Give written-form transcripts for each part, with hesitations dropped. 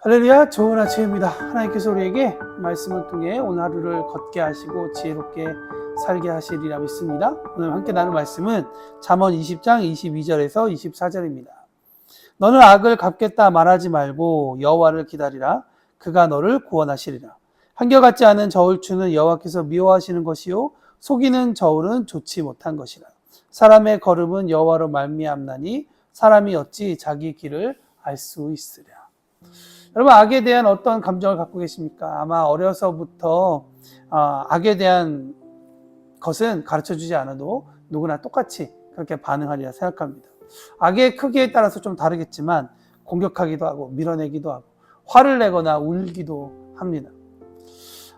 할렐루야, 좋은 아침입니다. 하나님께서 우리에게 말씀을 통해 오늘 하루를 걷게 하시고 지혜롭게 살게 하시리라 믿습니다. 오늘 함께 나눌 말씀은 잠언 20장 22절에서 24절입니다. 너는 악을 갚겠다 말하지 말고 여호와를 기다리라. 그가 너를 구원하시리라. 한결같지 않은 저울추는 여호와께서 미워하시는 것이요 속이는 저울은 좋지 못한 것이라. 사람의 걸음은 여호와로 말미암나니 사람이 어찌 자기 길을 알 수 있으랴. 여러분, 악에 대한 어떤 감정을 갖고 계십니까? 아마 어려서부터 악에 대한 것은 가르쳐주지 않아도 누구나 똑같이 그렇게 반응하리라 생각합니다. 악의 크기에 따라서 좀 다르겠지만 공격하기도 하고 밀어내기도 하고 화를 내거나 울기도 합니다.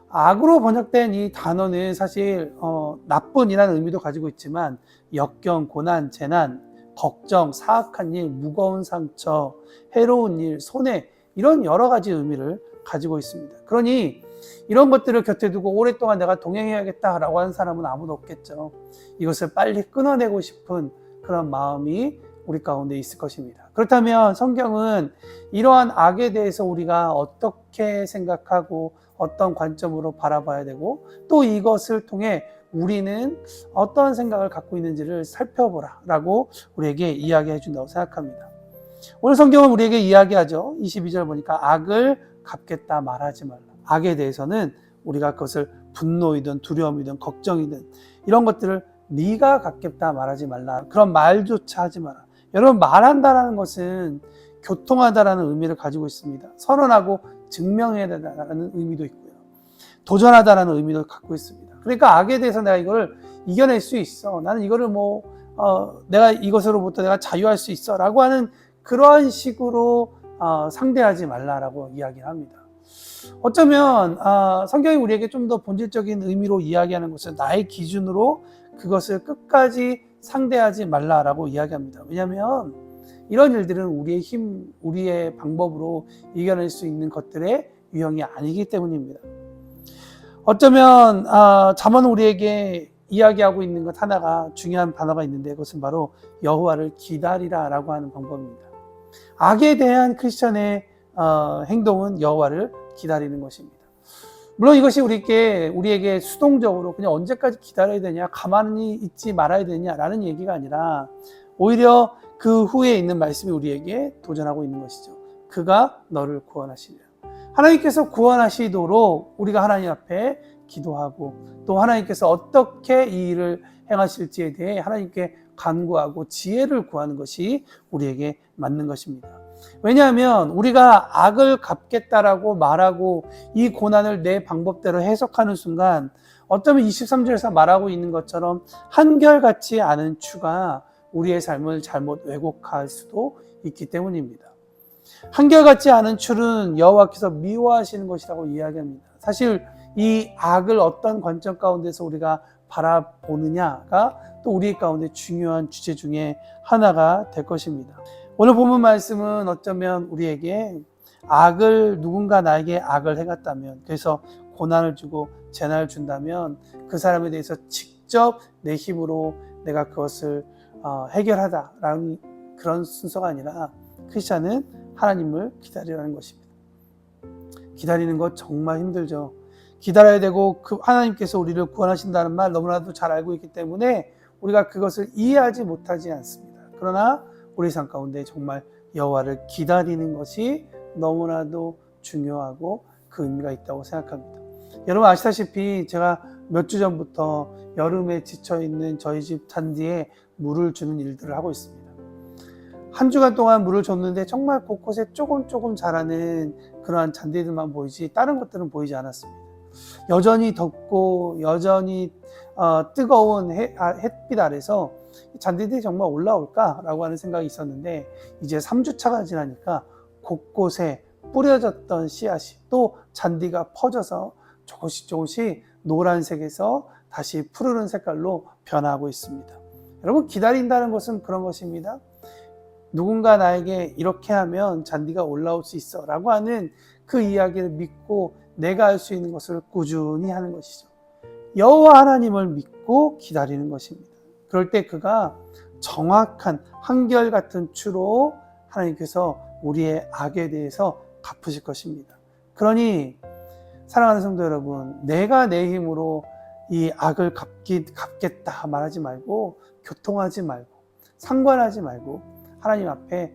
악으로 번역된 이 단어는 사실 나쁜이라는 의미도 가지고 있지만 역경, 고난, 재난, 걱정, 사악한 일, 무거운 상처, 해로운 일, 손해, 이런 여러 가지 의미를 가지고 있습니다. 그러니 이런 것들을 곁에 두고 오랫동안 내가 동행해야겠다라고 하는 사람은 아무도 없겠죠. 이것을 빨리 끊어내고 싶은 그런 마음이 우리 가운데 있을 것입니다. 그렇다면 성경은 이러한 악에 대해서 우리가 어떻게 생각하고 어떤 관점으로 바라봐야 되고 또 이것을 통해 우리는 어떤 생각을 갖고 있는지를 살펴보라 라고 우리에게 이야기해 준다고 생각합니다. 오늘 성경은 우리에게 이야기하죠. 22절 보니까 악을 갚겠다 말하지 말라. 악에 대해서는 우리가 그것을 분노이든 두려움이든 걱정이든 이런 것들을 네가 갚겠다 말하지 말라. 그런 말조차 하지 마라. 여러분, 말한다라는 것은 교통하다라는 의미를 가지고 있습니다. 선언하고 증명해야 된다는 의미도 있고요. 도전하다라는 의미도 갖고 있습니다. 그러니까 악에 대해서 내가 이걸 이겨낼 수 있어. 나는 이거를 내가 이것으로부터 내가 자유할 수 있어. 라고 하는 그러한 식으로 상대하지 말라라고 이야기를 합니다. 어쩌면 성경이 우리에게 좀 더 본질적인 의미로 이야기하는 것은 나의 기준으로 그것을 끝까지 상대하지 말라라고 이야기합니다. 왜냐하면 이런 일들은 우리의 힘, 우리의 방법으로 이겨낼 수 있는 것들의 유형이 아니기 때문입니다. 어쩌면 잠언은 우리에게 이야기하고 있는 것 하나가 중요한 단어가 있는데 그것은 바로 여호와를 기다리라라고 하는 방법입니다. 악에 대한 크리스천의 행동은 여호와를 기다리는 것입니다. 물론 이것이 우리에게 수동적으로 그냥 언제까지 기다려야 되냐, 가만히 있지 말아야 되냐라는 얘기가 아니라 오히려 그 후에 있는 말씀이 우리에게 도전하고 있는 것이죠. 그가 너를 구원하시리라. 하나님께서 구원하시도록 우리가 하나님 앞에 기도하고 또 하나님께서 어떻게 이 일을 행하실지에 대해 하나님께 간구하고 지혜를 구하는 것이 우리에게 맞는 것입니다. 왜냐하면 우리가 악을 갚겠다라고 말하고 이 고난을 내 방법대로 해석하는 순간 어쩌면 23절에서 말하고 있는 것처럼 한결같지 않은 추가 우리의 삶을 잘못 왜곡할 수도 있기 때문입니다. 한결같지 않은 추는 여호와께서 미워하시는 것이라고 이야기합니다. 사실 이 악을 어떤 관점 가운데서 우리가 바라보느냐가 또 우리 가운데 중요한 주제 중에 하나가 될 것입니다. 오늘 본문 말씀은 어쩌면 우리에게 누군가 나에게 악을 행했다면, 그래서 고난을 주고 재난을 준다면 그 사람에 대해서 직접 내 힘으로 내가 그것을 해결하다라는 그런 순서가 아니라 크리스찬은 하나님을 기다리라는 것입니다. 기다리는 것 정말 힘들죠. 기다려야 되고 그 하나님께서 우리를 구원하신다는 말 너무나도 잘 알고 있기 때문에 우리가 그것을 이해하지 못하지 않습니다. 그러나 우리 삶 가운데 정말 여호와를 기다리는 것이 너무나도 중요하고 그 의미가 있다고 생각합니다. 여러분 아시다시피 제가 몇 주 전부터 여름에 지쳐있는 저희 집 잔디에 물을 주는 일들을 하고 있습니다. 한 주간 동안 물을 줬는데 정말 곳곳에 조금 자라는 그러한 잔디들만 보이지 다른 것들은 보이지 않았습니다. 여전히 덥고 여전히 뜨거운 햇빛 아래서 잔디들이 정말 올라올까라고 하는 생각이 있었는데 이제 3주차가 지나니까 곳곳에 뿌려졌던 씨앗이 또 잔디가 퍼져서 조금씩 노란색에서 다시 푸르른 색깔로 변하고 있습니다. 여러분, 기다린다는 것은 그런 것입니다. 누군가 나에게 이렇게 하면 잔디가 올라올 수 있어 라고 하는 그 이야기를 믿고 내가 할 수 있는 것을 꾸준히 하는 것이죠. 여호와 하나님을 믿고 기다리는 것입니다. 그럴 때 그가 정확한 한결같은 추로 하나님께서 우리의 악에 대해서 갚으실 것입니다. 그러니 사랑하는 성도 여러분, 내가 내 힘으로 이 악을 갚겠다 말하지 말고, 교통하지 말고, 상관하지 말고 하나님 앞에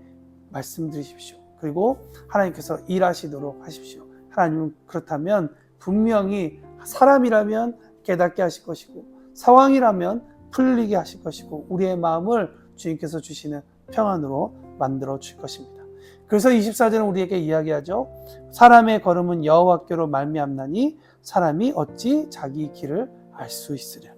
말씀드리십시오. 그리고 하나님께서 일하시도록 하십시오. 하나님은 그렇다면 분명히 사람이라면 깨닫게 하실 것이고, 상황이라면 풀리게 하실 것이고, 우리의 마음을 주님께서 주시는 평안으로 만들어 줄 것입니다. 그래서 24절은 우리에게 이야기하죠. 사람의 걸음은 여호와께로 말미암나니 사람이 어찌 자기 길을 알 수 있으랴.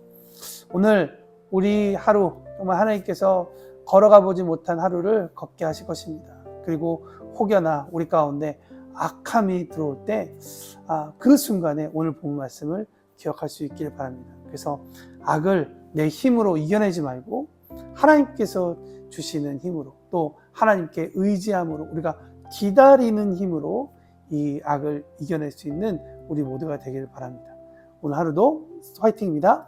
오늘 우리 하루 정말 하나님께서 걸어가 보지 못한 하루를 걷게 하실 것입니다. 그리고 혹여나 우리 가운데 악함이 들어올 때 그 순간에 오늘 본 말씀을 기억할 수 있기를 바랍니다. 그래서 악을 내 힘으로 이겨내지 말고 하나님께서 주시는 힘으로, 또 하나님께 의지함으로, 우리가 기다리는 힘으로 이 악을 이겨낼 수 있는 우리 모두가 되기를 바랍니다. 오늘 하루도 화이팅입니다.